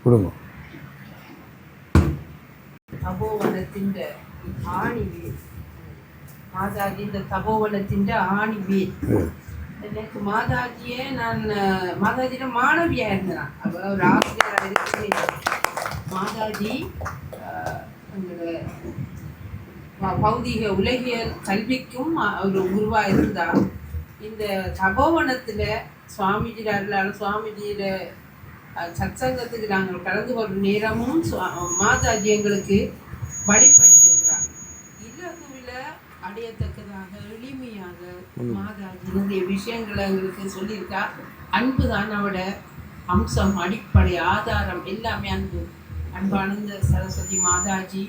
கொடுங்க. தபோவனத்திൻ്റെ ஆணிவேர் மாதாஜி, இந்த தபோவனத்திൻ്റെ ஆணிவேர். எனக்கு மாதாஜியே நான் மாதாஜியோட மாணவியாக இருந்தேன். அப்போ ஒரு ஆசிரியராக இருக்கிறேன். மாதாஜி எங்களோட பௌதிக உலகியல் கல்விக்கும் ஒரு குருவாக இருந்தால், இந்த தபோவனத்தில் சுவாமிஜியால் சுவாமிஜியோட சத்சங்கத்துக்கு நாங்கள் கலந்து கொள்கிற நேரமும் மாதாஜி எங்களுக்கு வழிபடுத்திருக்கிறாங்க. இலகுவில் அடையத்தக்கதாக எளிமையாக மாதாஜி நிறைய விஷயங்களை எங்களுக்கு சொல்லியிருக்கா. அன்பு தான் அவட அம்சம், அடிப்படை, ஆதாரம் எல்லாமே அன்பு. அன்பானந்த சரஸ்வதி மாதாஜி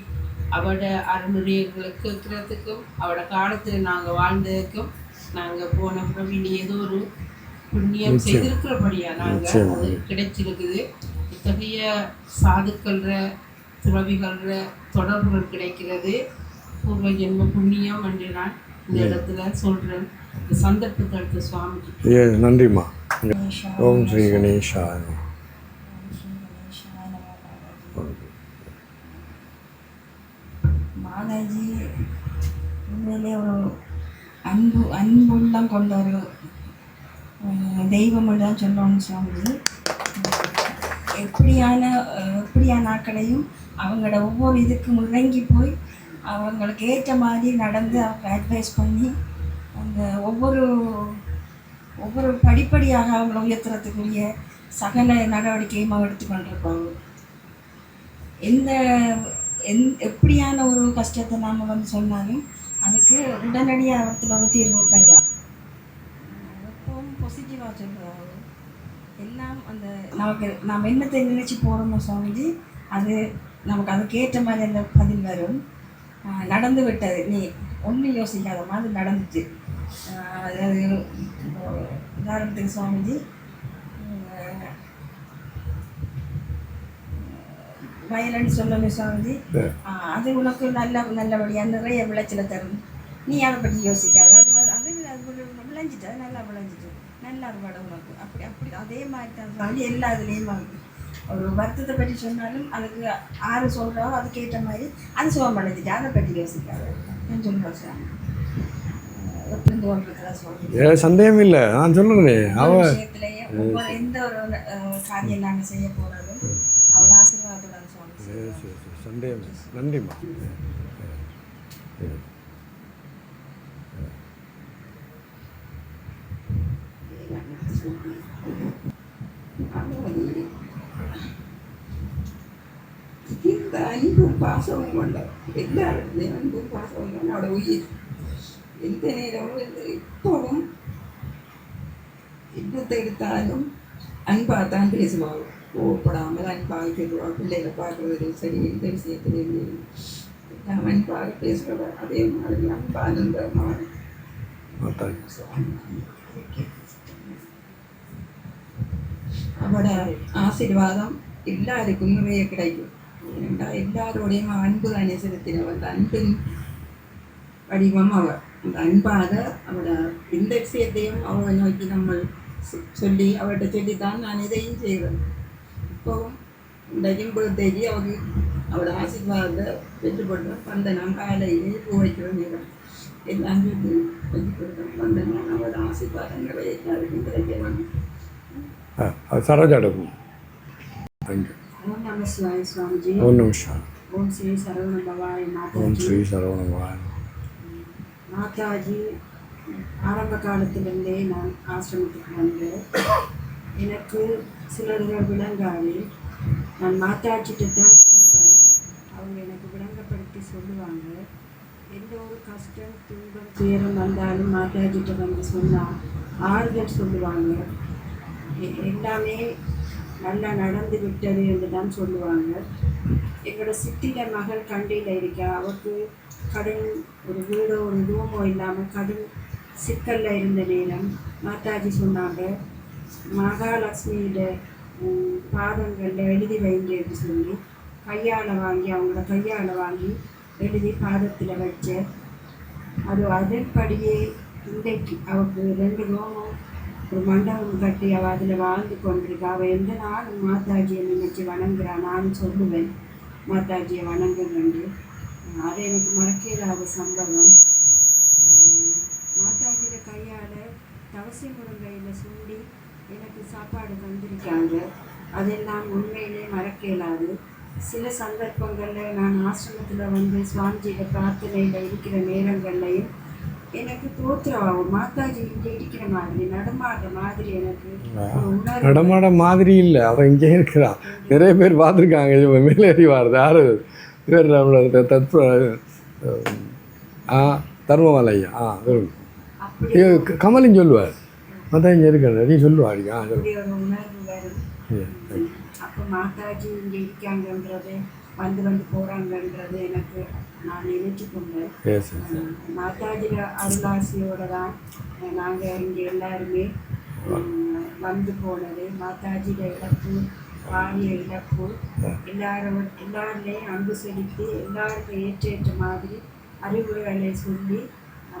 அவட அருணுரைகளை கேட்கறதுக்கும் அவட காலத்தில் நாங்கள் வாழ்ந்ததுக்கும் நாங்கள் போன பிரவீனி ஏதோ ஒரு புண்ணியம் செய்திருக்கிறபடியா நாங்கள் அது கிடைச்சிருக்குது. இத்தகைய சாதுக்கள்ற துறவிகள்ற தொடர்புகள் கிடைக்கிறது. பூர்வ ஜென்ம புண்ணியம் என்று நான் இந்த இடத்துல சொல்கிறேன். இந்த சந்தர்ப்பத்தை எடுத்த சுவாமிஜி நன்றிம்மா. ஓம் ஸ்ரீ கணேஷாய. மாதாஜி உண்மையிலே ஒரு அன்புள்ளம் கொண்ட ஒரு தெய்வம் தான் சொல்லணும். சுவாமிஜி எப்படியான நாட்களையும் அவங்களோட ஒவ்வொரு இதுக்கும் இறங்கி போய் அவங்களுக்கு ஏற்ற மாதிரி நடந்து அவங்க அட்வைஸ் பண்ணி அந்த ஒவ்வொரு படிப்படியாக அவங்கள உயர்த்துறதுக்குரிய சகல நடவடிக்கையும் அவங்க எடுத்துக்கொண்டிருப்பாங்க. எப்படியான ஒரு கஷ்டத்தை நாம் வந்து சொன்னாலும் அதுக்கு உடனடியாக அவத்தில் ஒரு தீர்வு தருவார். எப்பவும் பாசிட்டிவாக சொல்லுவாங்க. எல்லாம் அந்த நாம் என்னத்தை நினைச்சு போகிறோமோ சுவாமிஜி, அது நமக்கு அதுக்கேற்ற மாதிரி அந்த பதில் வரும். நடந்து விட்டது, நீ ஒன்றும் யோசிக்காத மாதிரி நடந்துச்சு. அதாவது உதாரணத்துக்கு சுவாமிஜி வயலன்னு சொல்லணும் சுவாமிஜி, அது உனக்கு நல்லபடியாக நிறைய விளைச்சலை தரும், நீ அதை பற்றி யோசிக்காது. அது விளைஞ்சிட்டு அது நல்லா விளைஞ்சிட்டு நல்லா அறுவடை உனக்கு. அப்படி அதே மாதிரி தான் சுவாமி எல்லா இதுலேயும் ஒரு வருத்தத்தை பற்றி சொன்னாலும் அதுக்கு ஆறு சொல்கிறோம் அதுக்கேற்ற மாதிரி அது சுகம் விளைஞ்சிட்டு அதை பற்றி யோசிக்காது சொல்லுவோம் சாமி. எப்படி தோன்றுறதா சொல்லுங்க, சந்தேகம் இல்லை. நான் சொல்லுறேன் விஷயத்துலேயே ஒவ்வொரு எந்த ஒரு காரியம் நாங்கள் செய்ய போகிறதும் அவரோட ஆசீர்வாதத்தோட சந்தேகம். நன்றிம்மா. இந்த அன்பும் பாசமும் கொண்ட எல்லாருடைய அன்பும் பாசமும் என்னோட உயிர். எந்த நேரமும் இப்பவும் என்னத்தை எடுத்தாலும் அன்பாக தான் பேசுவாங்க. கோவப்படாமல் அன்பாக பேசுவாங்க. பிள்ளைகளை பார்க்குறதுலையும் சரி, எந்த விஷயத்துலையும் எல்லாம் அன்பாக பேசுகிறவர். அதே மாதிரி அன்பானந்தமாக அவட ஆசீர்வாதம் எல்லாருக்கும் நிறைய கிடைக்கும். எல்லாரோடையும் அன்பு தானே செலுத்தினவர். அந்த அன்பின் வடிவம் அவர். அந்த அன்பாக அவட எந்த விஷயத்தையும் அவரை நோக்கி நம்ம சொல்லி அவர்கிட்ட சொல்லித்தான் நான் இதையும் செய்வேன். இப்போவும் இன்றைக்கும் தேடி அவரோட ஆசீர்வாதத்தை பெற்றுக்கொள்வேன். வந்த நான் காலையிலே பூ வைக்கிற நேரம் எல்லாம் சொல்லி வச்சு கொடுத்தேன். வந்த நான் அவரோட ஆசீர்வாதங்களை எல்லாருக்கும் கிடைக்க வேண்டும். சரோஜாடும் தேங்க்யூ. ஓம் நம சிவாய சுவாமிஜி. ஒரு நிமிஷம். ஓம் ஸ்ரீ சரவண பவாய மாதாஜி. ஓம் ஸ்ரீ சரவண பவாய மாதாஜி. ஆரம்ப காலத்திலிருந்தே நான் ஆசிரமத்துக்கு வந்து எனக்கு சிலர்கள் விளங்காது. நான் மாதாஜிட்ட தான் கேட்பேன். அவங்க எனக்கு விளங்கப்படுத்தி சொல்லுவாங்க. எந்த ஒரு கஷ்டம் துன்பம் துயரம் வந்தாலும் மாதாஜிட்ட வந்து சொன்னால் ஆறுதல் சொல்லுவாங்க. எல்லாமே நல்லா நடந்து விட்டது என்று தான் சொல்லுவாங்க. எங்களோட சித்திர மகள் கண்டியில் இருக்கா. அவருக்கு கடன் ஒரு வீடோ ஒரு ரூமோ இல்லாமல் கடன் சிக்கலில் இருந்த நேரம் மாதாஜி சொன்னாங்க, மகாலட்சுமியோட பாதங்களில் எழுதி வைங்க என்று சொல்லி அவங்களோட கையால் வாங்கி எழுதி பாதத்தில் வச்ச அது அதன்படியே இன்றைக்கு அவருக்கு 2 ரோமம் ஒரு மண்டபம் கட்டி அவள் அதில் வாழ்ந்து கொண்டிருக்கா. அவள் எந்த நாளும் மாதாஜியை நினைச்சு வணங்குறான். நானும் சொல்லுவேன் மாதாஜியை வணங்குறேன்னு. அது எனக்கு மறக்கிறாத சம்பவம். மாதாஜியில் கையால் தவசி முருங்கையில் சூடி எனக்கு சாப்பாடு தந்திருக்காங்க. அதெல்லாம் உண்மையிலே மறக்க இயலாது. சில சந்தர்ப்பங்களில் நான் ஆசிரமத்தில் வந்து சுவாமிஜியோட பிரார்த்தனையில் இருக்கிற நேரங்கள்லையும் எனக்கு தோற்றுவாகும். மாதாஜி இங்கே இருக்கிற மாதிரி நடமாடுற மாதிரி எனக்கு நடமாட மாதிரி இல்லை, அவன் இங்கே இருக்கிறான். நிறைய பேர் பார்த்துருக்காங்க மேலேறி வாருது. யார் இவர் நம்மளோட தர்மமலையா கமலின்னு சொல்லுவார். அதான் இங்கே இருக்கிற நீ சொல்லுவாரு. அப்படி ஒரு உணர்வு வரும். அப்போ மாதாஜி இங்கே இருக்காங்கன்றது வந்து போகிறாங்கன்றது எனக்கு நான் நினைச்சு கொண்டேன். மாதாஜியோட அருளாசியோடு தான் நாங்கள் இங்கே எல்லாருமே வந்து போனது. மாதாஜியோட இழப்பு, பாரிய இழப்பு, எல்லாருலேயும் அன்பு செலுத்தி எல்லாருக்கும் ஏற்ற மாதிரி அறிவுரைகளை சொல்லி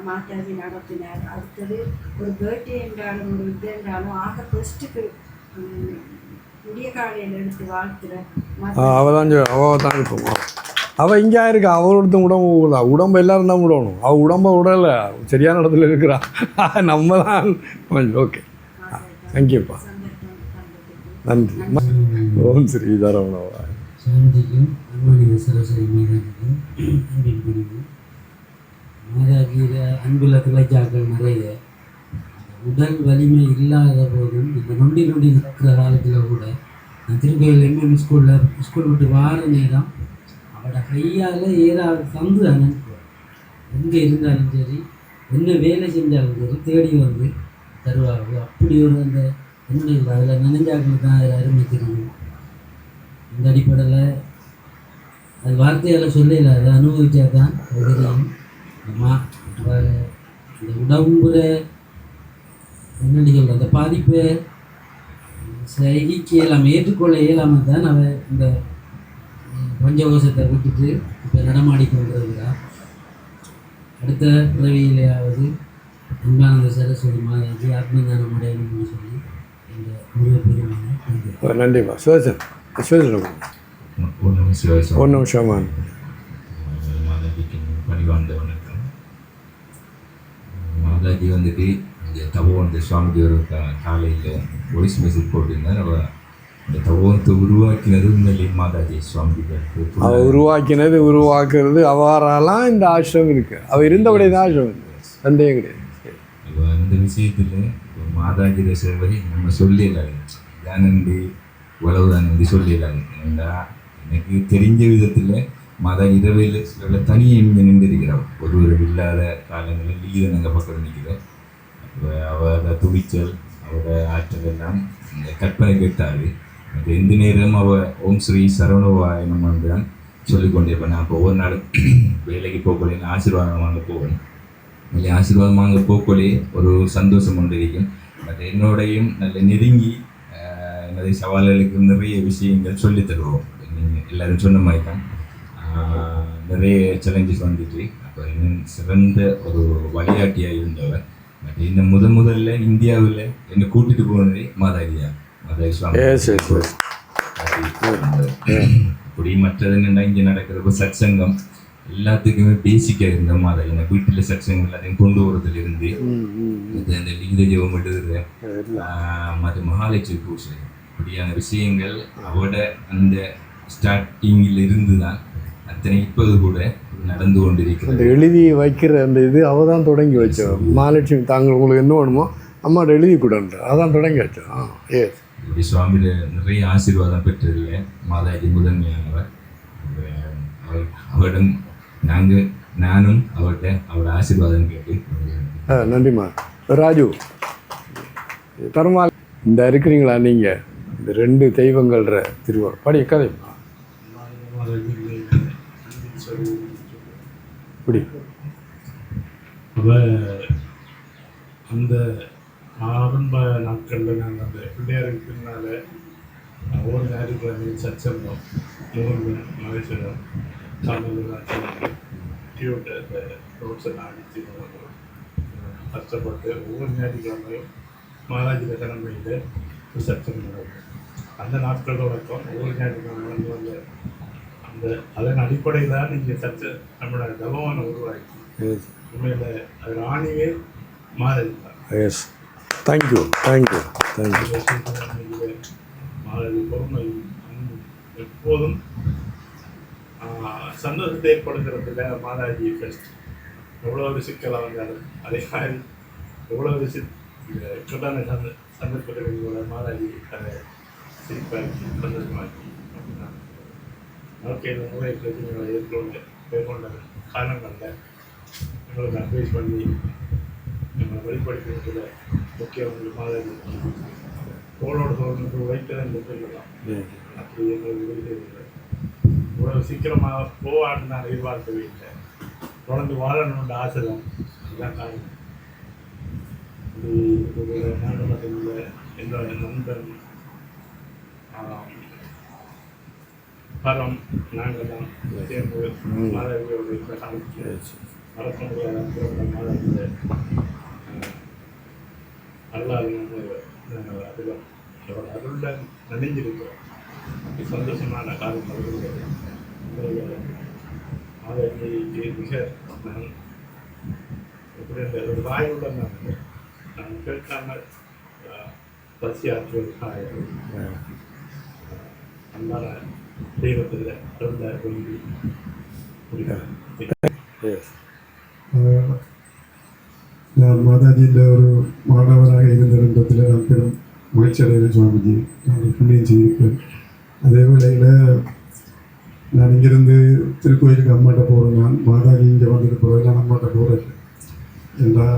மாதாஜி நடத்தினார். அடுத்தது ஒரு பர்த்டே என்றாலும் ஒரு இது என்றாலும் ஆக பெஸ்ட்டுக்கு விடிய காலையில் எடுத்து வாழ்த்துறேன். அவள் தான் இருக்கும். அவள் இங்கே இருக்கா. அவளோட உடம்பு எல்லாரும் தான் விடணும். அவள் உடம்பை விடலை, சரியான இடத்துல இருக்கிறா. நம்ம தான் கொஞ்சம் ஓகே. தேங்க்யூப்பா, நன்றி. ஓம் ஸ்ரீ தரவணவா. சாந்திக்கும் அன்புமணி சரஸ்வதி மீதானுக்கும் அன்பின் பிரிவு. மாதாஜியில அன்புள்ள கிளைச்சாக்கள் நிறைய. உடல் வலிமை இல்லாத போதும் இந்த நொண்டி இருக்கிற காலத்தில் கூட நான் திருப்பதியில் எம்எம் ஸ்கூல் விட்டு வார நேரம் அவட கையால் ஏதாவது தந்து அனுப்புவார். எங்கே இருந்தாலும் சரி, என்ன வேலை செஞ்சாலும் சரி தேடி வந்து தருவாங்க. அப்படி ஒரு அந்த என்னுடைய அதில் நினைஞ்சாக்களுக்கு தான் அதில் அருமை தெரியும். இந்த அடிப்படையில் அது வார்த்தையால் சொல்லல, அதை அனுபவிச்சா தான் அது தெரியும். இந்த உடம்புல என்னடி சொல்கிற அந்த பாதிப்பை சகிக்க இயலாமல் ஏற்றுக்கொள்ள இயலாமல் தான் அவன் இந்த பஞ்சகோஷத்தை விட்டுட்டு இப்போ நடமாடி கொண்டிருக்கிறார். அடுத்த பிறவியிலேயாவது அன்பானந்த சரஸ்வதி மாதாஜி ஆத்மஞானம் அடையணும்னு சொல்லி இந்த முருகப்பெருமானை நன்றிப்பா. சிவசன் ஒரு நிமிஷமா மாதாஜிக்கு பணிவார்ந்த வணக்கம். மாதாஜி வந்துட்டு இங்கே தபோவனத்தை சுவாமிஜி ஒரு காலையில் வாய்ஸ் மெசேஜ் போட்டிருந்தார். அவள் இந்த தபோவனத்தை உருவாக்கினது உண்மையிலே மாதாஜி சுவாமிஜி. அவள் உருவாக்குறது அவ்வாறாலாம் இந்த ஆசிரமம் இருக்குது. அவள் இருந்தபடியே தான் ஆசிரமம் இருக்குது, சந்தேகம் கிடையாது. அவள் அந்த விஷயத்தில் மாதாஜி சேவை நம்ம சொல்லிடலாது, தானண்டி உழவுதான் வந்து சொல்லிடலாது. ஏன்னா எனக்கு தெரிஞ்ச விதத்தில் மாதாஜி இரவையில் தனியே இங்கே நின்றுருக்கிறாள். ஒருவர் இல்லாத காலங்களில் லீதை நாங்கள் பக்கம் நிற்கிறோம். அவரோட துணிச்சல், அவரோட ஆற்றல் எல்லாம் இந்த கற்பனை கேட்டாரு. அது எந்த நேரம் அவள் ஓம் ஸ்ரீ சரவணவாய நம்ம தான் சொல்லிக்கொண்டே இருப்பேன். நான் இப்போ ஒவ்வொரு நாளும் வேலைக்கு போகலே ஆசீர்வாதம் வாங்க போவேன். இல்லை ஆசீர்வாதம் வாங்க போகலே ஒரு சந்தோஷம் கொண்டு இருக்கும். பட் என்னோடையும் நல்ல நெருங்கி என்னுடைய சவால்களுக்கு நிறைய விஷயங்கள் சொல்லித் தருவோம். நீங்கள் எல்லோரும் சொன்ன மாதிரி தான் நிறைய சேலஞ்சஸ் வந்துட்டு அப்போ இன்னும் சிறந்த ஒரு வழிகாட்டியாக இருந்தவர். பட் இந்த முதல்ல இந்தியாவில் என்னை கூட்டிகிட்டு போனதே மாதாஜியா, மாதாஜி சுவாமி. அப்படி மற்றது என்னென்னா இங்கே நடக்கிறப்ப சத்சங்கம் எல்லாத்துக்குமே பேசிக்காக இருந்த மாதாஜி. எனக்கு வீட்டில் சத்சங்கம் எல்லாத்தையும் கொண்டு வரதுலேருந்து அந்த லிங்க ஜெபம் எழுதுற மற்ற மகாலட்சுமி பூஜை அப்படியான விஷயங்கள் அவட அந்த ஸ்டார்டிங்கில் இருந்து தான் அத்தனை இப்போது கூட நடந்து கொண்டிருக்கிறது. அந்த எழுதி வைக்கிற அந்த இது அவள் தான் தொடங்கி வச்சோம். மகாலட்சுமி தாங்கள் உங்களுக்கு என்ன வேணுமோ அம்மாட்ட எழுதி கொடுன்ற அதான் தொடங்கி வச்சோம். இப்படி சுவாமியில் நிறைய ஆசீர்வாதம் பெற்றதில்லை மாதாஜி முதன்மையானவர். அவரிடம் நானும் அவர்கிட்ட அவரோட ஆசீர்வாதம் கேட்டு நன்றிம்மா. ராஜு தருமால் இந்த இருக்கிறீங்களா நீங்கள்? இந்த ரெண்டு தெய்வங்கள்ற திருவாரூர் படி கதைப்பா இப்படி அந்த ஆரம்ப நாட்களில் நாங்கள் அந்த பிள்ளையாருக்கு பின்னால் ஒவ்வொரு ஞாயிற்றுக்கிழமையும் சச்சங்கம் மகேஸ்வரம் சாமிகள் டியூட்டை இந்த ரோட்ஸ் எல்லாம் அடித்து கஷ்டப்பட்டு ஒவ்வொரு ஞாயிற்றுக்கிழமையும் மாதாஜியில் தலைமையில் ரிசப்ஷன் நடக்கும். அந்த நாட்கள் தொடக்கம் ஒவ்வொரு ஞாயிற்றுக்கிழமை வந்து அந்த அதன் அடிப்படையில் தான் நீங்கள் சர்ச்சை நம்மளோட தபமான உருவாக்கி உண்மையில் அது ராணியே மாதாஜி தான். Yes, thank you thank you thank you. Mataji பொறுமை எப்போதும் சந்தோஷத்தை ஏற்படுத்துறதுல மாதாஜி ஃபெஸ்ட் எவ்வளோ ஒரு சிக்கலாக வந்தாலும் அதே மாதிரி எவ்வளோ ஒரு கட்டான சந்தர்ப்பங்களோட மாதாஜி அதை சிரிப்பாக்கி சந்தோஷமாக்கி அப்படின்னா வாழ்க்கையில் நிறைய பிரச்சனைகளை மேற்கொண்ட காரணங்களில் எங்களுக்கு அட்வைஸ் பண்ணி எங்களை வெளிப்படுத்துறதுல முக்கியமாக மாதாஜி தோளோட தோல்னுக்கு உழைத்ததை சொல்லலாம். அப்படி எங்களுக்கு உதவி இவ்வளோ சீக்கிரமாக போவான்னு நான் எதிர்பார்க்கவே இல்லை. தொடர்ந்து வாழணுன்ற ஆசை தான். அதுதான் காரணம். இது நாகப்பட்டினத்தில் என்னோட நண்பன் பரம் நாங்கள் தான் சேர்ந்து மாதாவியோட இந்த காலத்தில் மறக்க முடியாத மாதாவியில் அருளால் நாங்கள் அதில் அவரோட அருளுடன் நனைஞ்சிருக்கிறோம். சந்தோஷமான காலம் வருகிறது. மாதாவிக்கு மிக நான் எப்படி ஒரு வாயுடன் நான் கேட்காமல் பசி ஆற்றுவதற்காக அன்பான தெய்வத்தில் பிறந்த விரும்பி நான் மாதாஜியில் ஒரு மாணவராக இருந்திருந்ததில் நான் பெரும் மகிழ்ச்சி அடைகிறேன். சுவாமிஜி நான் புண்ணியம் செய்திருப்பேன். அதே வேளையில் நான் இங்கேருந்து திருக்கோயிலுக்கு அம்மாட்ட போகிறேன். நான் மாதாஜி இங்கே வந்தது போகிறேன். நான் அம்மாட்ட போகிறேன் எல்லா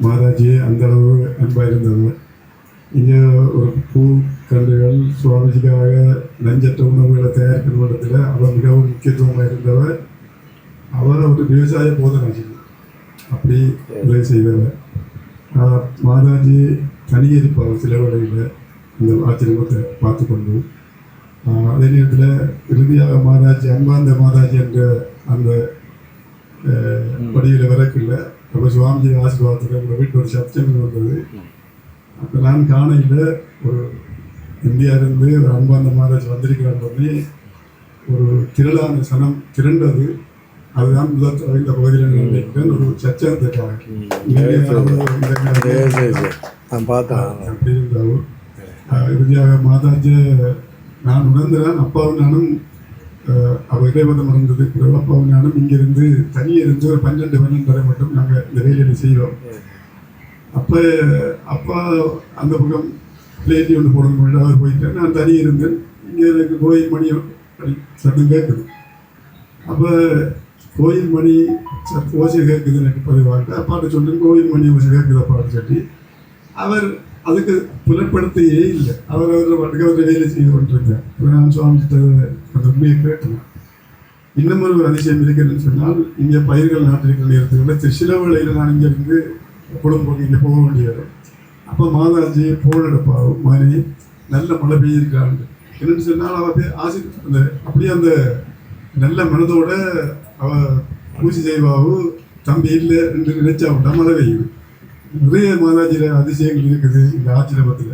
மாதாஜி அந்தளவு அன்பாக இருந்தது. இங்கே ஒரு பூ கன்றுகள் சுவாமிஜிக்காக நஞ்சற்ற உணவுகளை தயாரிக்கும் இடத்துல அவர் மிகவும் முக்கியத்துவமாக இருந்தவர். அவர் ஒரு விவசாய போதனாசிரியர், அப்படி உதவி செய்தவர். மாதாஜி தனியரிப்பார் சில வேளையில் இந்த ஆச்சரியத்தை பார்த்து கொண்டு. அதே நேரத்தில் இறுதியாக மாதாஜி அன்பாந்த மாதாஜி என்ற அந்த படியில் வரக்கில்ல. அப்போ சுவாமிஜி ஆசீர்வாதத்தில் எங்கள் வீட்டில் ஒரு சப்தம் வந்தது. அப்போ நான் காணையில் ஒரு இந்தியாவிலிருந்து ஒரு அன்பாந்த மாதாஜி வந்திருக்கிறான்னு சொல்லி ஒரு திரளான சனம் திரண்டது. அதுதான் முதல் இந்த பகுதியில் நினைக்கிறேன். ஒரு சச்சரத்துக்காக இறுதியாக மாதாஜி நான் உணர்ந்தேன். அப்பாவும் நானும் அவர் இடைவதம் இருந்தது. அப்பாவும் நானும் இங்கிருந்து தனியே இருந்து ஒரு 12 மட்டும் நாங்கள் இந்த வேலையில் செய்வோம். அப்போ அப்பா அந்த பக்கம் பிளேட்டி ஒன்று போடணும் அவர் போயிட்டேன். நான் தனியே இருந்தேன். இங்கே எனக்கு கோயில் மணி சத்தம் கேட்குது. அப்போ கோயில் மணி ஓசை கேட்குது எனக்கு பதிவாக அப்பாட்ட சொல்கிறேன். கோயில் மணி ஓசை கேட்குது அப்பான்னு சொல்லி அவர் அதுக்கு புலப்படுத்தையே இல்லை. அவர் பாட்டுக்கு அவர் வேலை செய்து கொண்டிருந்தார். நான் சுவாமிகிட்ட அந்த உண்மையை கேட்டேன். இன்னும் ஒரு அதிசயம் இருக்கிறதுன்னு சொன்னால் இங்கே பயிர்கள் நாட்டிருக்கிற நேரத்தில் சில வேளையில் நான் இங்கேருந்து குடும்பம் இங்கே போக வேண்டியது. அப்போ மாதாஜி போன் எடுப்பாவும் மாதிரி நல்ல மழை பெய்யிருக்காங்க. என்னென்னு சொன்னால் அவர் ஆசை அந்த அப்படியே அந்த நல்ல மனதோட அவள் பூஜை செய்வாவும் தம்பி இல்லை என்று நினைச்சா விட்டா மழை பெய்யுது. நிறைய மாதாஜியில் அதிசயங்கள் இருக்குது இந்த ஆச்சரியத்தில்.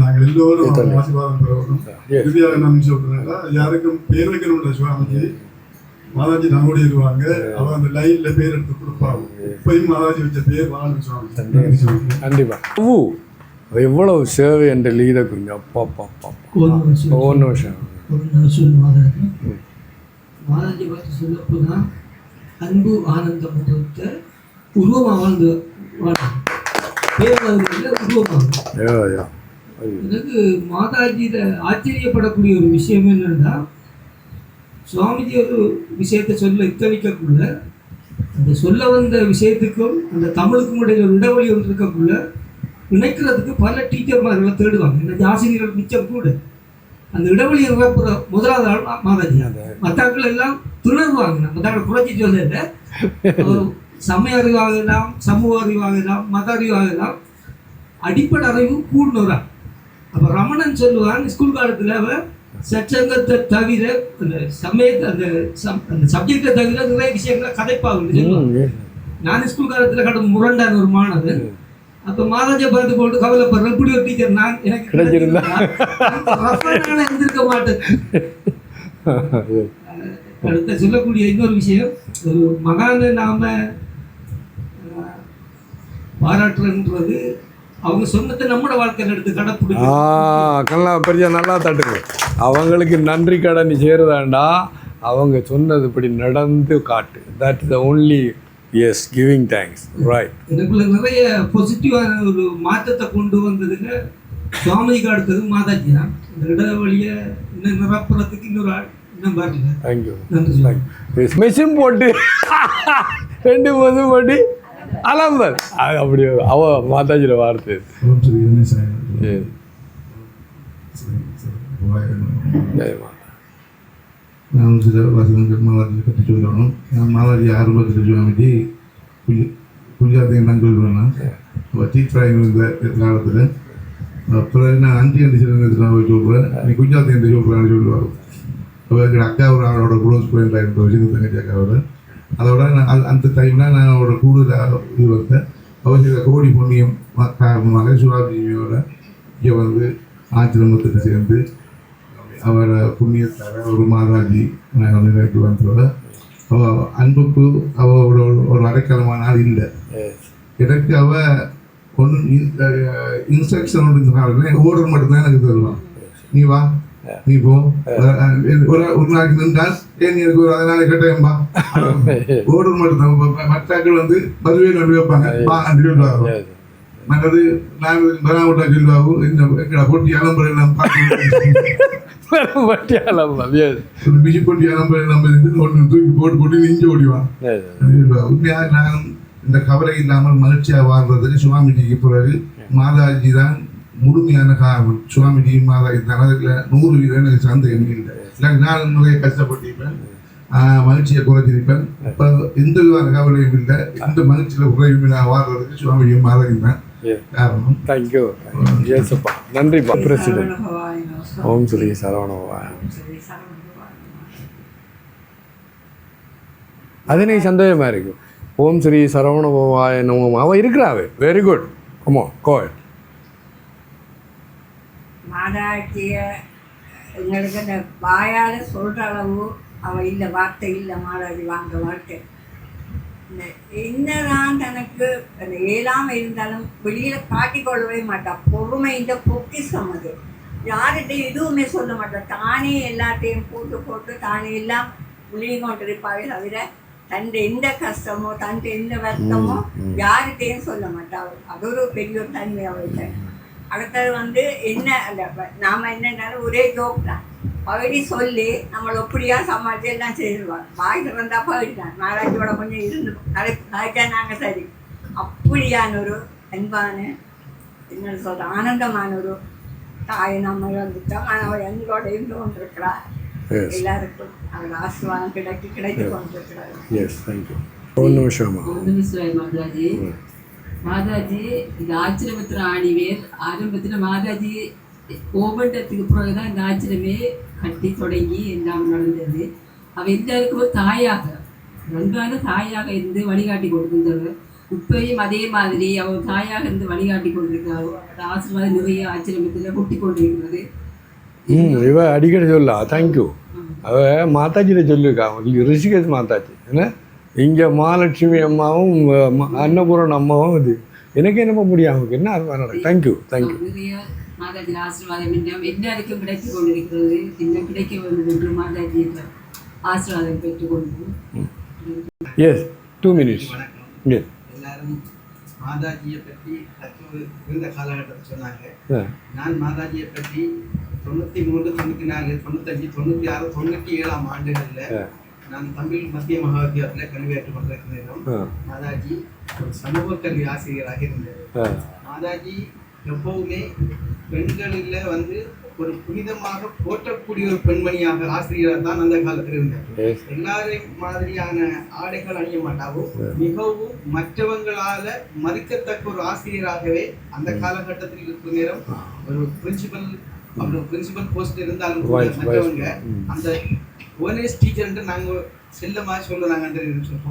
நாங்கள் எல்லோரும் ஆசீர்வாதம் பெறணும். இறுதியாக நான் சொல்றேன்னா யாருக்கும் பேர் வைக்கணும்ல சுவாமிஜி மாதாஜி நம்மோட இருவாங்க. அவன் அந்த லைன்ல பேர் எடுத்து கொடுப்பாங்க. இப்பயும் மாதாஜி வச்ச பேர் வாழும் சுவாமி. கண்டிப்பா எவ்வளவு சேவை என்ற லீத கொஞ்சம் ஒன்று வருஷம் மாதாஜி பற்றி சொல்லப்போனால் அன்பு ஆனந்தம் உருவமாக வாழ்ந்து உருவமாக. எனக்கு மாதாஜியில ஆச்சரியப்படக்கூடிய ஒரு விஷயம் என்னன்னா சுவாமிஜி ஒரு விஷயத்தை சொல்ல இத்தனைக்கக்குள்ள அந்த சொல்ல வந்த விஷயத்துக்கும் அந்த தமிழுக்கும் இடையில ஒரு இடைவெளி ஒன்று இருக்கக்குள்ள நினைக்கிறதுக்கு பல டீச்சர்மார்களை தேடுவாங்க. எனக்கு ஆசிரியர்கள் மிச்சம் கூட அந்த இடைவெளியை நிரப்புற முதலாவது ஆள் மாதாஜி. மற்றாக்கள் எல்லாம் துணர்வாங்க. மற்றாக்கள் குறைச்சி சொல்ல சமய அறிவாகலாம், சமூக அறிவாகலாம், மத அறிவாகலாம், அடிப்படை அறிவு கூடுனோரா. அப்போ ரமணன் சொல்லுவான் ஸ்கூல் காலத்தில் அவன் சச்சங்கத்தை தவிர அந்த சமயத்தை அந்த சப்ஜெக்டை தவிர நிறைய விஷயங்களை கதைப்பாங்க சொல்லுவாங்க. நான் ஸ்கூல் காலத்தில் கடந்த முரண்டான ஒரு மாணவன். அப்போ மாதாஜியை பார்த்து போட்டு கவலைப்படுறேன். இப்படி ஒரு டீச்சர் நான் எனக்கு கிடைச்சிருந்தா இருந்திருக்க மாட்டேன். அடுத்த சொல்லக்கூடிய இன்னொரு விஷயம், ஒரு மகானை நாம பாராட்டுறன்றது அவங்க சொன்னதை நம்மளோட வாழ்க்கையில் எடுத்து கடைப்பிடிக்கும். கல்லா பெரிய நல்லா தட்டுங்க. அவங்களுக்கு நன்றி கடன் சேருதாண்டா, அவங்க சொன்னது இப்படி நடந்து காட்டு. That is the only as giving thanks right. எனக்குள்ள நிறைய பாசிட்டிவான ஒரு மாற்றத்தை கொண்டு வந்ததுங்க சுவாமிக்கு அடுத்தது மாதாஜி தான். இந்த இடவழியை இன்னும் நிரப்புறதுக்கு இன்னொரு ஆள் இன்னும் வரல. தேங்க்யூ. நன்றி. மெஷின் போட்டு 2 போதும் போட்டு அலம்பர் அது அப்படி அவ மாதாஜியில் வார்த்தை. நான் சில வசனங்கள் மாதாஜியை பற்றி சொல்லணும். நான் மாதாஜி ஆரம்பத்தில் சுவாமிஜி குஞ்சாத்தையும் நான் சொல்லுவேன்னா டீச்சராக இருந்த காலத்தில் அப்புறம் நான் அஞ்சு அஞ்சு சில சொல்கிறேன், நீ குஞ்சாத்தை என்று சொல்கிறான்னு சொல்லுவார். அப்போ எங்கள் அக்கா ஒரு ஆளோட க்ளோஸ் ஃப்ரெண்டாக இருந்த விஷயத்து தங்கச்சி அக்காவோட. அதோட நான் அந்த டைமில் நான் அவரோட கூடுதலாக இது வந்தேன். அவர் சில கோடி புண்ணியம் காரணமாக சுவாமியோட இங்கே வந்து ஆச்சிரமத்துக்கு சேர்ந்து அவரை புண்ணியத்தார ஒரு மாதாஜி நிலைக்கு வந்தோட அவள் அன்புக்கு அவளோட ஒரு அடைக்கலமான ஆள் இல்லை. எனக்கு அவள் ஒன்று இன்ஸ்ட்ரக்ஷன் ஒன்று ஓர்டர் மட்டும்தான் எனக்கு தருவான். நீ வா, நீ போ, ஒரு நாளைக்கு நின்றால் ஏன் எனக்கு ஒரு 14 கட்டையம்பா ஓர்டர் மட்டும்தான். மற்றாக்கள் வந்து பதுவையில் கொண்டு வைப்பாங்க பா அப்படி சொல்லுவாங்க. மற்றது நாங்கள் பராமட்டா சொல்லுவாகும் எங்களை போட்டி அலம்பரை எல்லாம் பிஜி போட்டி அலம்பரை எல்லாம் ஒன்று தூக்கி போட்டு நெஞ்சு ஓடிவான். உண்மையாக நான் இந்த கவலை இல்லாமல் மகிழ்ச்சியாக வாழ்றதுக்கு சுவாமிஜிக்கு பிறகு மாதாஜி தான் முழுமையான காரணம். சுவாமிஜி மாதாஜி தான். அதில் 100% எனக்கு சந்தேகம் இல்லை. இல்லை நான் நிறைய கஷ்டப்பட்டிருப்பேன், மகிழ்ச்சியை குறைச்சிருப்பேன். இப்போ எந்த விதமான கவலையும் இல்லை, எந்த மகிழ்ச்சியில் குறையும் நான் வாழ்றதுக்கு சுவாமிஜி மாதாஜி தான் காரணம். தேங்க்யூ. ஏசப்பா நன்றிப்பா. பிரசிடென்ட் ஓம் ஸ்ரீ சரவணபவாய. அது எனக்கு சந்தோஷமாக இருக்கும். ஓம் ஸ்ரீ சரவணபவாய நமோ. அவன் இருக்கிறாவே வெரி குட். கமோ கோட். மாதாஜியை எங்களுக்கு அந்த வாயால் சொல்கிற அளவு அவள் இல்லை, வார்த்தை இல்லை. மாதாஜி வாங்க வார்த்தை இந்த என்னதான் தனக்கு அந்த ஏழாமல் இருந்தாலும் வெளியில் காட்டிக்கொள்ளவே மாட்டான். பொறுமை இந்த பொக்கிஷம் அது. யார்கிட்டையும் எதுவுமே சொல்ல மாட்டான். தானே எல்லாத்தையும் போட்டு தானே எல்லாம் புளியும் கொண்டிருப்பாவே தவிர தன் எந்த கஷ்டமோ தன் எந்த வருத்தமோ யார்கிட்டையும் சொல்ல மாட்டாள். அது ஒரு பெரிய ஒரு தன்மை அவள். அடுத்தது வந்து என்ன அந்த நாம் என்னன்னாலும் ஒரே ஜோக் தான். பகுதி சொல்லி நம்மளை எப்படியா சமாளித்து எல்லாம் செய்திருவாங்க. வாய் திறந்தா பகுதிதான். மாதாஜியோட கொஞ்சம் இருந்து கலைச்சா நாங்கள் சரி. அப்படியான ஒரு அன்பான என்ன சொல்கிற ஆனந்தமான ஒரு தாயை நம்ம வந்துட்டோம். அவள் எங்களோட இருந்து கொண்டிருக்கிறா. எல்லாருக்கும் அவள் ஆசீர்வாதம் கிடைத்து கொண்டிருக்கிறார். மாதாஜி மாதாஜி இந்த ஆச்சிரமத்தில் ஆணிவேர் ஆரம்பத்தில் மாதாஜி ஒவ்வொன்றத்துக்கு பிறகுதான் இந்த ஆச்சிரமே கட்டி தொடங்கி எல்லாம் நடந்தது. அவள் எல்லாருக்கும் ஒரு தாயாக நன்றான தாயாக இருந்து வழிகாட்டி கொடுத்திருந்தவர். இப்பயும் அதே மாதிரி அவள் தாயாக இருந்து வழிகாட்டி கொண்டிருக்கிறார். ஆசீர்வாதம் நிறைய ஆச்சிரமத்தில் கொட்டி கொண்டிருக்கிறது. இவ அடிக்கடி சொல்லா தேங்க்யூ. அவ மாதாஜியில சொல்லியிருக்கா ரிஷிகேஷ் மாதாஜி. ஏன்னா இங்கே மகாலட்சுமி அம்மாவும் அன்னபூரண அம்மாவும் இது எனக்கு என்னப்போ முடியும். அவங்களுக்கு என்ன நடக்கும். Thank you thank you. நிறைய மாதாஜி ஆசீர்வாதம் எல்லாருக்கும் கிடைத்து கொண்டிருக்கிறது. இன்னும் கிடைக்க வேண்டும் என்று மாதாஜி ஆசீர்வாதம் பெற்றுக்கொண்டு. Yes 2 minutes. எல்லாரும் மாதாஜியை பற்றி இருந்த காலகட்டத்தை சொன்னாங்க. நான் மாதாஜியை பற்றி 93, 94, 95, 96, 97 ஆண்டுகளில் நான் தமிழ் மத்திய மகா வித்தியாலயத்தில் கல்வியாற்றுக் கொண்டிருக்கிறேன். மாதாஜி ஒரு சமூக கல்வி ஆசிரியராக இருந்தார். மாதாஜி எப்பவுமே பெண்களில் வந்து ஒரு புனிதமாக போற்றக்கூடிய ஒரு பெண்மணியாக ஆசிரியராக தான் அந்த காலத்தில் இருந்தார். எல்லாரையும் மாதிரியான ஆடைகள் அணிய மாட்டாவும் மிகவும் மற்றவங்களால மதிக்கத்தக்க ஒரு ஆசிரியராகவே அந்த காலகட்டத்தில் இருக்கும் நேரம் ஒரு பிரின்சிபல் போஸ்ட் இருந்தாலும் மற்றவங்க அந்த ஓனேஸ் டீச்சர் நாங்கள் செல்லமாக சொல்லுறாங்க.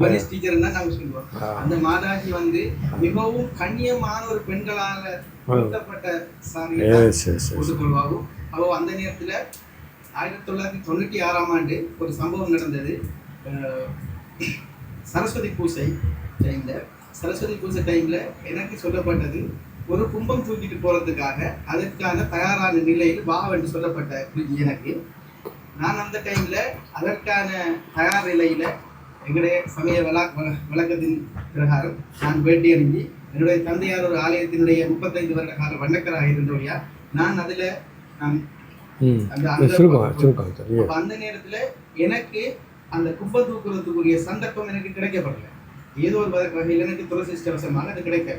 போலீஸ் டீச்சர்னா நாங்க சொல்லுவோம். அந்த மாதாஜி வந்து மிகவும் கண்ணியமான ஒரு பெண்களால நடத்தப்பட்ட ஒத்துக்கொள்வாகும். அவ அந்த நேரத்துல 1996ஆம் ஆண்டு ஒரு சம்பவம் நடந்தது. சரஸ்வதி பூஜை டைம்ல எனக்கு சொல்லப்பட்டது, ஒரு கும்பம் தூக்கிட்டு போறதுக்காக அதற்கான தயாரான நிலையில் வா என்று சொல்லப்பட்ட குருஜி எனக்கு. நான் அந்த டைம்ல அதற்கான தயார் நிலையில எங்களுடைய சமய வழக்கத்தின் பிரகாரம் நான் வேட்டி அணிஞ்சி, என்னுடைய தந்தையார் ஒரு ஆலயத்தினுடைய 35 வருட கால வண்ணக்கராக இருந்தோடையா நான் அதுல அந்த நேரத்துல எனக்கு அந்த கும்பம் தூக்குறதுக்குரிய சந்தர்ப்பம் எனக்கு கிடைக்கப்படல. ஏதோ ஒரு வகையில் எனக்கு துரதிருஷ்டவசமாக அது கிடைக்கல.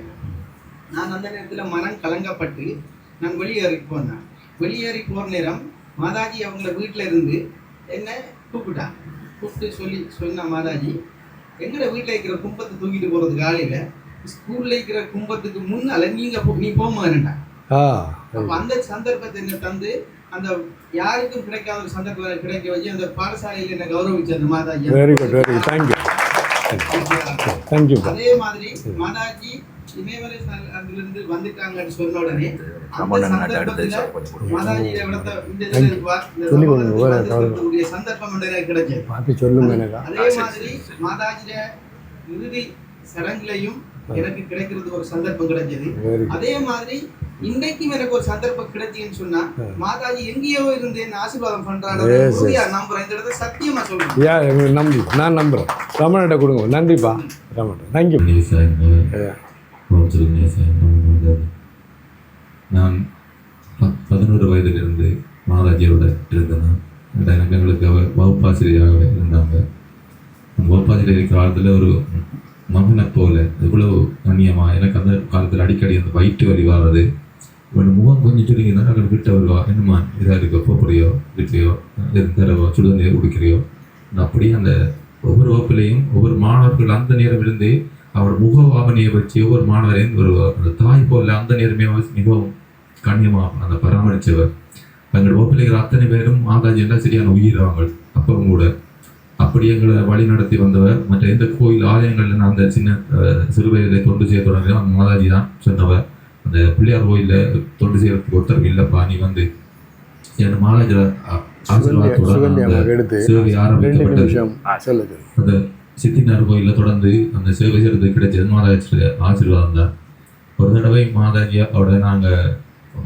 நான் அந்த நேரத்தில் மனம் கலங்கப்பட்டு நான் வெளியேறி போனேன். வெளியேறி போகிற நேரம் மாதாஜி அவங்கள வீட்டில் இருந்து என்ன கூப்பிட்டு சொன்ன மாதாஜி, எங்களை வீட்டில் இருக்கிற கும்பத்தை தூக்கிட்டு போகிறதுக்கு ஆளையில் ஸ்கூலில் இருக்கிற கும்பத்துக்கு முன்னால் நீ போக வேண்டாம். அப்போ அந்த சந்தர்ப்பத்தை என்ன தந்து அந்த யாருக்கும் கிடைக்காத ஒரு சந்தர்ப்பம் கிடைக்க வச்சு அந்த பாடசாலையில் என்ன கௌரவிச்சு அந்த மாதாஜி. அதே மாதிரி மாதாஜி இமயமலை அங்கிருந்து வந்துட்டாங்கன்னு சொன்ன உடனே அந்த சந்தர்ப்பத்துல மாதாஜியை சந்தர்ப்பம் கிடைச்சது. அதே மாதிரி மாதாஜிய இறுதி சடங்குலையும் எனக்கு கிடைக்கிறதுக்கு ஒரு சந்தர்ப்பம் கிடைச்சது. அதே மாதிரி இன்னைக்கும் எனக்கு ஒரு சந்தர்ப்பம் கிடைச்சின்னு சொன்னா மாதாஜி எங்கேயோ இருந்து என்ன ஆசீர்வாதம் பண்றாங்க நம்புறேன். இந்த இடத்துல சத்தியமா சொல்றேன். நான் நம்புறேன். ரமணிட்ட கொடுங்க. நன்றிப்பா ரமண. தேங்க்யூ. நான் 11 வயதிலிருந்து மாதாஜியோட இருந்தேன். எங்களுக்கு அவர் வகுப்பாசிரியராக இருந்தாங்க. அந்த வகுப்பாசிரியர் காலத்தில் ஒரு மகனை போல இவ்வளவு கண்ணியமாக எனக்கு அந்த காலத்தில் அடிக்கடி அந்த வயிற்று வலி வர்றது, இவன் முகம் கொஞ்சம் சுருங்கினா நாங்கள் விட்டு வருவா, என்னம்மா இதாக இருக்க போறியோ வீட்லையோ தரவோ சுடுதண்ணீர் குடிக்கிறியோ. அப்படி அந்த ஒவ்வொரு வகுப்பிலையும் ஒவ்வொரு மாணவர்கள் அந்த நேரம் இருந்து அவரோட முகவாமனையை வச்சு ஒவ்வொரு மாணவரையும் ஒரு அந்த தாய் போல அந்த நேரமே மிகவும் கண்ணியமாக அந்த பராமரித்தவர். எங்களோட வகுப்பில் இருக்கிற அத்தனை பேரும் மாதாஜி எல்லாம் சரியான உயிரவங்க. அப்பவும் கூட அப்படி எங்களை வழி நடத்தி வந்தவர். மற்ற எந்த கோயில் ஆலயங்கள்ல நான் அந்த சின்ன சிறு வயதில் தொண்டு செய்ய தொடங்கினோம் அந்த மாதாஜி தான் சொன்னவர். அந்த பிள்ளையார் கோயிலில் தொண்டு செய்யறதுக்கு ஒருத்தர் இல்லைப்பா, நீ வந்து என் மாதாஜியோட ஆசீர்வாதத்தோட சேவை ஆரம்பிக்கப்பட்டது. அந்த சித்தினார் கோயிலில் தொடர்ந்து அந்த சேவை செய்யறதுக்கு கிடைச்சது மாதாஜி ஆசீர்வாதம் தான். ஒரு தடவை மாதாஜியோட நாங்கள்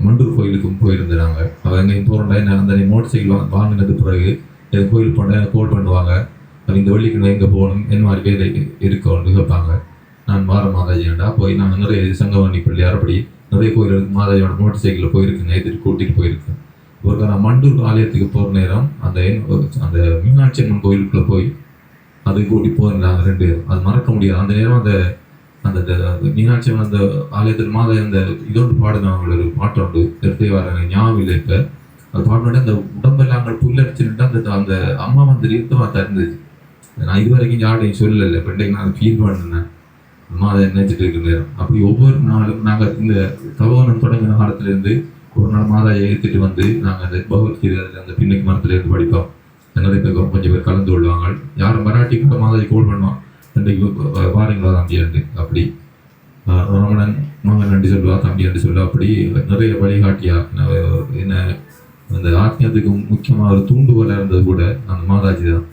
மண்டூர் கோயிலுக்கும் போயிருந்தாங்க. அவங்க எங்கேயும் போகிறோம்டா அந்த மோட்டர் சைக்கிள் வாங்கினது பிறகு எது கோயில் போனால் கோல் பண்ணுவாங்க. இந்த வெள்ளிக்கிழமை எங்கே போகணும் என்ன மாதிரி வேலை இருக்கோன்னு கேட்பாங்க. நான் வார மாதாஜியாண்டா போய் நாங்கள் நிறைய சங்கவாணி பிள்ளையார் அப்படி நிறைய கோயிலுக்கு மாதாஜியோட மோட்டர் சைக்கிளில் போயிருக்குங்க, எதிர்த்து கூட்டிகிட்டு போயிருக்கேன். ஒரு நான் மண்டூர் ஆலயத்துக்கு போகிற நேரம் அந்த மீனாட்சி அம்மன் கோயிலுக்குள்ளே போய் அது கூட்டி போயிருந்தாங்க 2 பேரும். அது மறக்க முடியாது. அந்த நேரம் அந்த அந்த மீனாட்சி அம்மன் அந்த ஆலயத்தில் மாதா அந்த இதோடு பாடுனவங்கள ஒரு பாட்டு உண்டு, எடுத்தே வர ஞாபகம் இல்லை. இப்போ அது பாடனோட அந்த உடம்பெல்லாம் அங்கே புல்லடிச்சுட்டு அந்த அம்மா வந்து ரீத்தமாக தருந்துச்சு. நான் இது வரைக்கும் யாரையும் சொல்லலை. இப்போ இன்றைக்கு நான் ஃபீல் பண்ணினேன் அம்மா அதை நினைச்சிட்டு இருக்கிற நேரம். அப்படி ஒவ்வொரு நாளும் நாங்கள் இந்த தவனம் தொடங்கின காலத்துலேருந்து ஒரு நாள் மாதாயை ஏற்றிட்டு வந்து நாங்கள் அந்த பகவத்கீதை அந்த பின்னுக்கு மரத்துலேருந்து படிப்போம். நிறைய பேர் கொஞ்சம் பேர் கலந்து கொள்வாங்க. யாரும் மராட்டி கூட மாதாஜி கோல் பண்ணுவான், இன்றைக்கு வாரங்களா தம்பி என்று. அப்படி ரமணன் மகன் நன்றி சொல்லுவா, தம்பி என்று சொல்லுவா. அப்படி நிறைய வழிகாட்டியா என்ன அந்த ஆத்மியத்துக்கு முக்கியமாக ஒரு தூண்டுகோலாக இருந்தது கூட அந்த மாதாஜி தான்.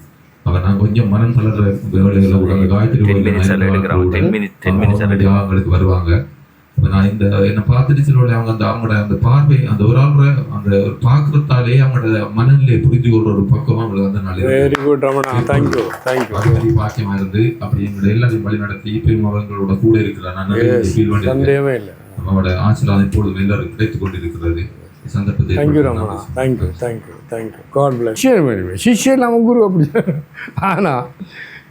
அவன் நான் கொஞ்சம் மனம் தளர்ற வேலைகளை கூட அந்த காயத்ரி அவங்களுக்கு வருவாங்க. நான் இந்த என்னை பார்த்துட்டு சில அவங்க அந்த அவங்களோட அந்த பார்வை அந்த ஒரு ஆள் அந்த பார்க்கறதாலே அவங்களோட மனநிலையை புரிஞ்சு கொள்ற ஒரு பக்கமாக அவங்களுக்கு அந்த நாள் பாக்கியமா இருந்து அப்படி எங்களோட எல்லாரையும் வழி நடத்தி இப்பயும் அவங்களோட கூட இருக்கிற நான் ஃபீல் பண்ணி அவங்களோட ஆசீர்வாதம் இப்பொழுது எல்லாரும் கிடைத்துக் கொண்டிருக்கிறது. சிஷ்யன் நம்ம குரு அப்படி. ஆனால்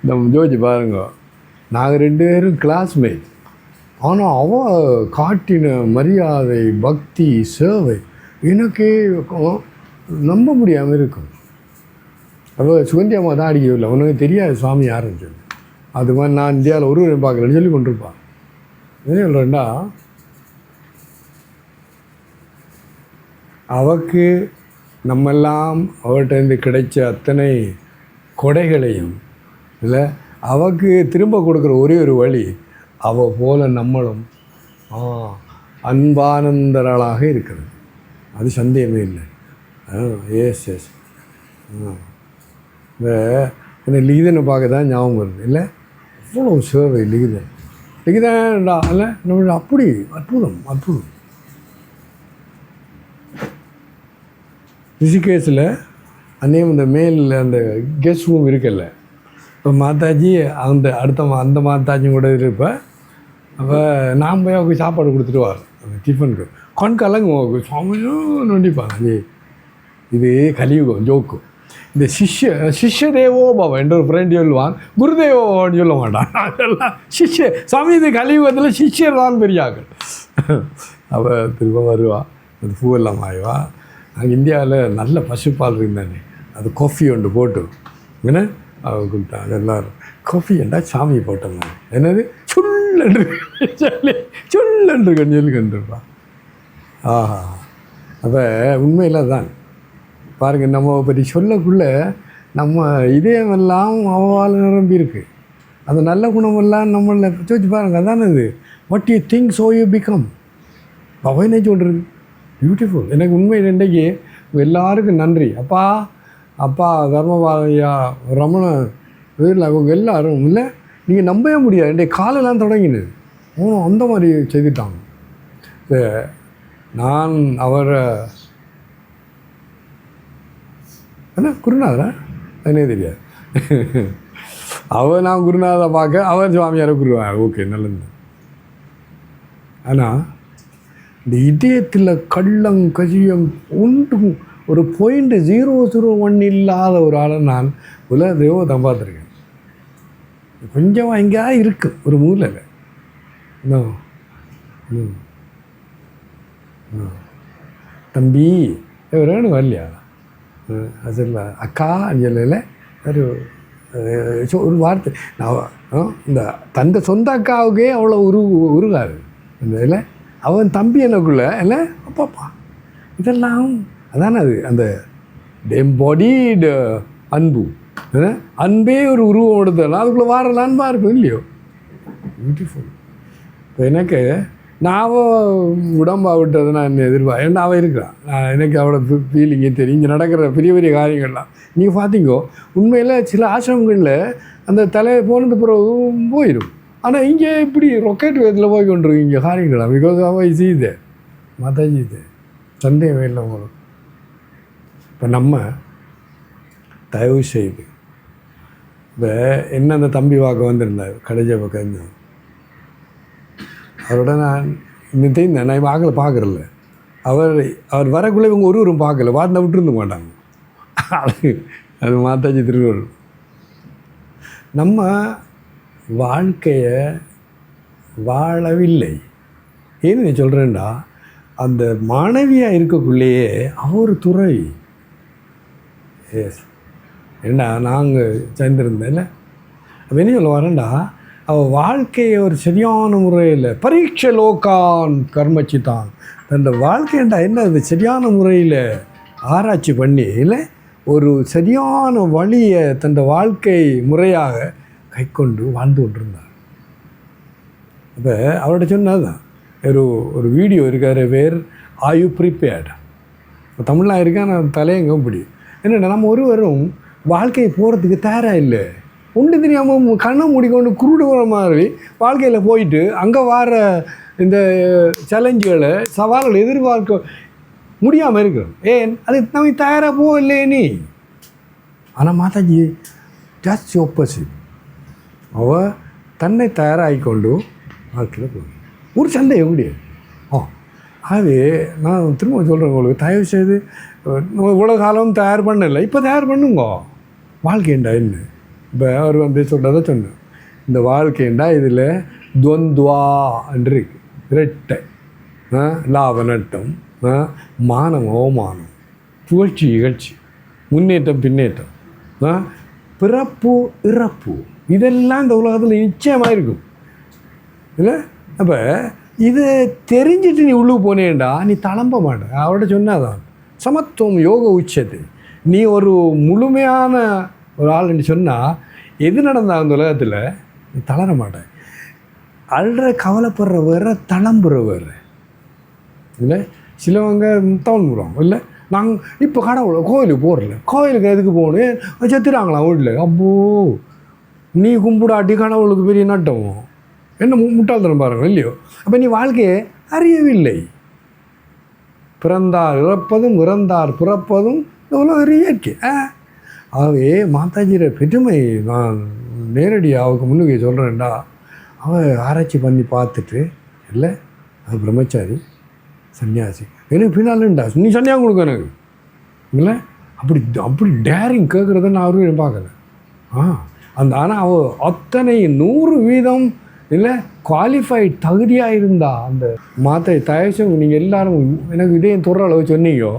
நம்ம ஜோதி பாருங்க, நாங்கள் 2 பேரும் கிளாஸ்மேட். ஆனால் அவள் காட்டின மரியாதை, பக்தி, சேவை எனக்கே நம்ப முடியாமல் இருக்கும். அவள் சுகந்தி அம்மா தான் அடிக்கவில்லை, உனக்கு தெரியாது சுவாமி யாருன்னு சொல்லி. அது மாதிரி நான் இந்தியாவில் ஒருவரை பார்க்கலன்னு சொல்லி கொண்டிருப்பான். என்ன சொல்கிறேன்டா, அவருக்கு நம்மெல்லாம் அவர்கிட்ட கிடைச்ச அத்தனை கொடைகளையும் இல்லை அவக்கு திரும்ப கொடுக்குற ஒரே ஒரு வழி அவ போல நம்மளும் அன்பானந்தர்களாக இருக்கிறது. அது சந்தேகமே இல்லை. எஸ் இந்த என்ன லிகிதனை பார்க்க தான் ஞாபகம் வருது இல்லை, அவ்வளோ சேவை லிகிதன்டா இல்லை நம்மளோட அப்படி அற்புதம். ரிஷிகேஷில் அன்னையும் இந்த மேல் அந்த கெஸ்ட் ரூம் இருக்குல்ல, இப்போ மாதாஜி அந்த மாதாஜி கூட இருப்பேன். அப்போ நான் போய் அவங்க சாப்பாடு கொடுத்துட்டு அந்த டிஃபனுக்கு கலங்கு சுவாமியும் நொண்டிப்பாங்க. இது கலியுகம் ஜோக்கு. இந்த சிஷ்ய தேவோ பாபா என்ற ஒரு ஃப்ரெண்ட் சொல்லுவான், குருதேவோன்னு சொல்ல மாட்டான். அதெல்லாம் சாமி இது கலியுகத்தில் சிஷ்யர் தான் பெரியாக்கள். அவள் திரும்ப வருவா, அது பூவெல்லாம் ஆய்வா. அங்கே இந்தியாவில் நல்ல பசுப்பால் இருந்தானே, அது காஃபி ஒன்று போட்டு என்ன அவள் கொடுத்தாங்க. எல்லோரும் காஃபி ஏண்டா சாமி போட்டோம், என்னது சுள்ளன்று சொல்லி கண்டுருப்பான். ஆஹா, அப்போ உண்மையில் தான் பாருங்கள், நம்ம பற்றி சொல்லக்குள்ளே நம்ம இதயமெல்லாம் அவவால் நிரம்பி இருக்குது. அந்த நல்ல குணமெல்லாம் நம்மளை வச்சு பாருங்கள். அதானே இது what you think so you become. பவனே சொல்கிறது பியூட்டிஃபுல். எனக்கு உண்மை இன்றைக்கு எல்லாருக்கும் நன்றி. அப்பா தர்மபாலையா ரமண இதில் அவங்க எல்லோரும் இல்லை, நீங்கள் நம்பவே முடியாது. இன்றைய காலெல்லாம் தொடங்கினது அந்த மாதிரி செய்துட்டாங்க. நான் அவரை என்ன குருநாதரா அதனே தெரியாது. நான் குருநாதை பார்க்க அவர் சுவாமியாரை குருவார். ஓகே, நல்லது. ஆனால் இந்த இதயத்தில் கள்ளம் கசியம் ஒன்றும் ஒரு .001 இல்லாத ஒரு ஆளை நான் உலகத்தையோ தான் பார்த்துருக்கேன். கொஞ்சம் எங்கேயா இருக்குது ஒரு மூலையில். தம்பி வேணும் வரலையா அதில் அக்கா அஞ்சலில் ஒரு வார்த்தை நான் இந்த தந்த சொந்த அக்காவுக்கே அவ்வளோ உருகாது இந்த இதில் அவன் தம்பி எனக்குள்ளே இல்லை அப்பாப்பா இதெல்லாம் அதானே அது அந்த எம்பாடிடு அன்பு. அன்பே ஒரு உருவம் எடுத்தலாம், அதுக்குள்ளே வார அன்பாக இருக்கும் இல்லையோ. பியூட்டிஃபுல். இப்போ எனக்கு நான் உடம்பா விட்டது நான் ஏன்னா அவள் இருக்கிறான். எனக்கு அவளோட ஃபீலிங்கே தெரியும். இங்கே நடக்கிற பெரிய பெரிய காரியங்கள்லாம் நீங்கள் பார்த்தீங்கோ. உண்மையில் சில ஆசிரமங்களில் அந்த தலையை போனது பிறகு போயிடும். ஆனால் இங்கே இப்படி ரொக்கெட் வேகத்தில் போய் கொண்டிருக்கு இங்கே காரியங்களாம். பிகாஸ் அவள் இது மாதாஜி இது சந்தேகமே இல்லை உங்களுக்கு. இப்போ நம்ம தயவு செய்து இப்போ என்ன அந்த தம்பி பார்க்க வந்திருந்தார் கடைஜ பக்கம் அவரோட நான் இன்னும் தெரிந்தேன். நான் பார்க்குறல அவர் வரக்குள்ளே இவங்க ஒருவரும் பார்க்கல, வாட்டின விட்டுருந்து மாட்டாங்க. அது மாதாஜி திருவள்ளுவர். நம்ம வாழ்க்கையை வாழவில்லை. ஏன்னு நீ சொல்கிறேன்டா, அந்த மாணவியாக இருக்கக்குள்ளேயே அவர் துறை எஸ் ஏண்டா நாங்கள் சேர்ந்துருந்தேன்ல. அப்போ என்ன சொல்ல வரேன்டா, அவள் வாழ்க்கையை ஒரு சரியான முறையில் பரீட்சை லோக்கான் கர்மச்சித்தான் தன் வாழ்க்கைண்டா என்ன அது சரியான முறையில் ஆராய்ச்சி பண்ணி இல்லை ஒரு சரியான வழியை தன் வாழ்க்கை முறையாக கை கொண்டு வாழ்ந்து கொண்டிருந்தார். அப்போ அவர்கிட்ட சொன்னது தான் ஒரு வீடியோ இருக்கார், பேர் ஆர் யூ ப்ரிப்பேர்டு. இப்போ தமிழ்லாம் இருக்கா, நான் தலையங்க முடியும். என்னென்னா நம்ம ஒருவரும் வாழ்க்கையை போகிறதுக்கு தயாராக இல்லை. ஒன்று தெரியாமல் கண்ணை மூடிக்கொண்டு குருடுகிற மாதிரி வாழ்க்கையில் போயிட்டு அங்கே வர இந்த சேலஞ்சுகளை சவால்களை எதிர்பார்க்க முடியாமல் இருக்கிறோம். ஏன் அது நம்ம தயாராக போகலையே நீ. ஆனால் மாதாஜி ஜஸ்ட் ஆப்போசிட். அவள் தன்னை தயாராகி கொண்டு வாழ்க்கையில் போய் ஒரு சண்டை எப்படி அது நான் திரும்ப சொல்கிறேன் உங்களுக்கு, தயவு செய்து இவ்வளோ காலம் தயார் பண்ணலை, இப்போ தயார் பண்ணுங்க. வாழ்க்கைண்டா என்ன இப்போ அவர் சொல்கிறத சொன்னேன். இந்த வாழ்க்கைண்டா இதில் துவந்துவா என்று இருக்கு, இரட்டை, லாப நட்டம், மானம் அவமானம், புகழ்ச்சி இகழ்ச்சி, முன்னேற்றம் பின்னேற்றம், பிறப்பு இறப்பு, இதெல்லாம் இந்த உலகத்தில் நிச்சயமாக இருக்கும் இல்லை. அப்போ இது தெரிஞ்சிட்டு நீ உள்ளுக்கு போனேன்டா நீ தளம்ப மாட்டேன். அவர்கிட்ட சொன்னாதான் சமத்துவம் யோக உச்சது. நீ ஒரு முழுமையான ஒரு ஆள்னு சொன்னால் எது நடந்தால் அந்த உலகத்தில் நீ தளர மாட்டேன். அழுற கவலைப்படுற வேறு, தளம்புற வேறு. இல்லை சிலவங்க தவணுறோம். இல்லை நாங்கள் இப்போ கடவுளை கோயிலுக்கு போகிறல, கோயிலுக்கு எதுக்கு போகணும், செத்துறாங்களா வீட்டில். அப்போ நீ கும்பிடாட்டி கடவுளுக்கு பெரிய நட்டம் என்ன முட்டாள்தனம் பாருங்க இல்லையோ. அப்போ நீ வாழ்க்கையை அறியவில்லை. பிறந்தார் இறப்பதும் இறந்தார் பிறப்பதும் இவ்வளோ இயற்கை. ஆகவே மாதாஜியோட பெருமை நான் நேரடியாக அவருக்கு முன்னுக்கு சொல்கிறேன்டா. அவன் ஆராய்ச்சி பண்ணி பார்த்துட்டு இல்லை அது பிரம்மச்சாரி சன்னியாசி எனக்கு பின்னாலுண்டா நீ சன்னியாக கொடுக்க எனக்கு இல்லை அப்படி அப்படி டேரிங் கேட்குறத நான் அவரும் பார்க்கல. ஆனால் அவள் அத்தனை 100% இல்லை குவாலிஃபைட் தகுதியாக இருந்தா அந்த மாத்தை தயவுசெய்து நீங்கள் எல்லோரும் எனக்கு இதே தொடுற அளவு சொன்னீங்கோ.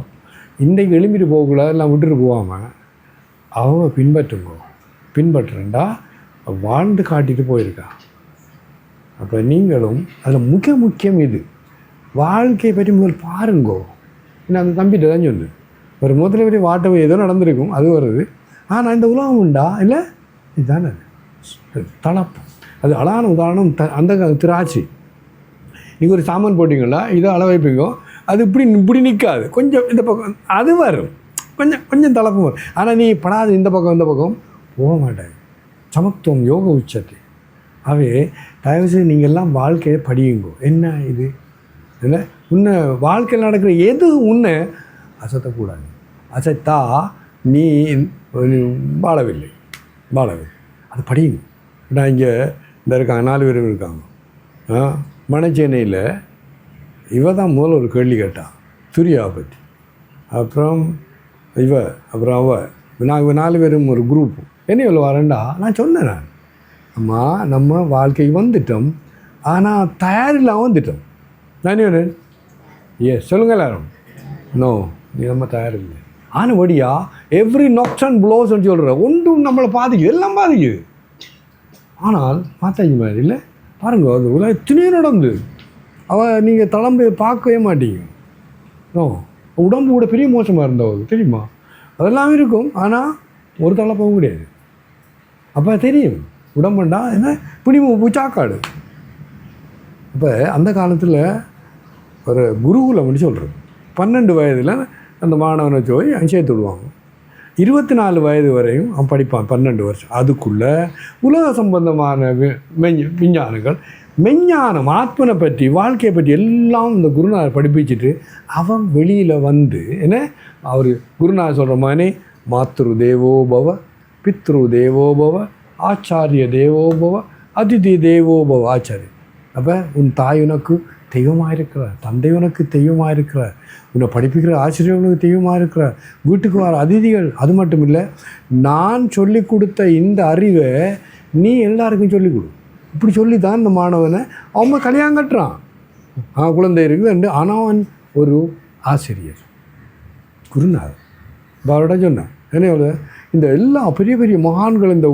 இன்றைக்கு எழும்பிட்டு போகக்கூடாது எல்லாம் விட்டுட்டு போகாமல் அவங்க பின்பற்றுண்டா வாழ்ந்து காட்டிட்டு போயிருக்கா. அப்போ நீங்களும் அதில் முக்கியம் இது வாழ்க்கையை பற்றி முதல் பாருங்கோ. நான் அந்த தம்பிகிட்ட தான் சொல்லு ஒரு முதல்ல பற்றி வாட்டவை ஏதோ நடந்திருக்கும் அது வருது. ஆனால் இந்த உலகம் உண்டா இல்லை இதுதானே தளப்பு. அது அழகான உதாரணம் அந்த திராட்சை. நீங்கள் ஒரு சாமான் போட்டிங்களா இதை அள வைப்பீங்க அது இப்படி நிற்காது. கொஞ்சம் இந்த பக்கம் அது வரும் கொஞ்சம் தளப்பு வரும். ஆனால் நீ படாது இந்த பக்கம் போக மாட்டேன். சமத்துவம் யோக உச்சத்தை. அவே தயவுசெய்து நீங்கள்லாம் வாழ்க்கையை படியுங்கோ. என்ன இது இல்லை உன்னை வாழ்க்கையில் நடக்கிற எது உன்னை அசத்தக்கூடாது. அசத்தா நீ வாழவில்லை அது படியுங்க. நான் இங்கே இருக்காங்க 4 பேர் இருக்காங்க. மணச்சேனையில் இவ தான் முதல்ல ஒரு கேள்வி கேட்டான் சூர்யாவை பற்றி. அப்புறம் அப்புறம் நாங்கள் 4 பேரும் ஒரு குரூப்பு. என்ன இவ்வளோ வரேன்டா நான் சொன்னேன். நான் அம்மா நம்ம வாழ்க்கைக்கு வந்துட்டோம் ஆனால் தயாரில்லாமல் வந்துட்டோம். நான் சொல்லுங்கள் எல்லாரும் நோ நீ நம்ம தயாரில்லை. ஆனபடியா எவ்ரி நாக்ஸ் அண்ட் ப்ளோஸ்ன்னு சொல்கிற ஒன்றும் நம்மளை பாதிக்குது எல்லாம் பாதிக்குது. ஆனால் மாத்தாஜி மாதிரி இல்லை பாருங்க அது உலகம் எத்தனையோ நடந்து நீங்கள் தளம்பு பார்க்கவே மாட்டீங்க. உடம்பு கூட பெரிய மோசமாக இருந்தவங்க தெரியுமா அதெல்லாம் இருக்கும். ஆனால் ஒரு தளப்பவும் கிடையாது. அப்போ தெரியும் உடம்புண்டா என்ன பூச்சாக்காடு. அப்போ அந்த காலத்தில் ஒரு குருகுலம்னு சொல்கிறது 12 வயதில் அந்த மாணவனை போய் சேர்த்து விடுவாங்க. 24 வயது வரையும் அவன் படிப்பான் 12 வருஷம். அதுக்குள்ளே உலக சம்பந்தமான விஞ்ஞானங்கள் மெஞ்ஞானம் ஆத்மனை பற்றி வாழ்க்கையை பற்றி எல்லாம் இந்த குருநாதர் படிப்பிச்சுட்டு அவன் வெளியில் வந்து என்ன அவர் குருநாதர் சொல்கிற மாதிரி மாத்ரு தேவோபவ பித்ரு தேவோபவ ஆச்சாரிய தேவோபவ அதிதி தேவோபவ ஆச்சாரிய. அப்போ உன் தாய் உனக்கு தெய்வமாக இருக்கிறார், தந்தை உனக்கு தெய்வமாக இருக்கிறார், உன்னை படிப்பிக்கிற ஆசிரியர் உனக்கு தெய்வமாக இருக்கிறார், வீட்டுக்கு வர அதிதிகள். அது மட்டும் இல்லை நான் சொல்லி கொடுத்த இந்த அறிவை நீ எல்லாருக்கும் சொல்லிக் கொடு. இப்படி சொல்லி தான் இந்த மாணவனை அவங்க கல்யாணம் கட்டுறான். குழந்தை இருக்குது ஆனால் அவன் ஒரு ஆசிரியர் குருநாதர் அவரோட சொன்னேன். என்ன இந்த எல்லா பெரிய பெரிய மகான்கள் இந்த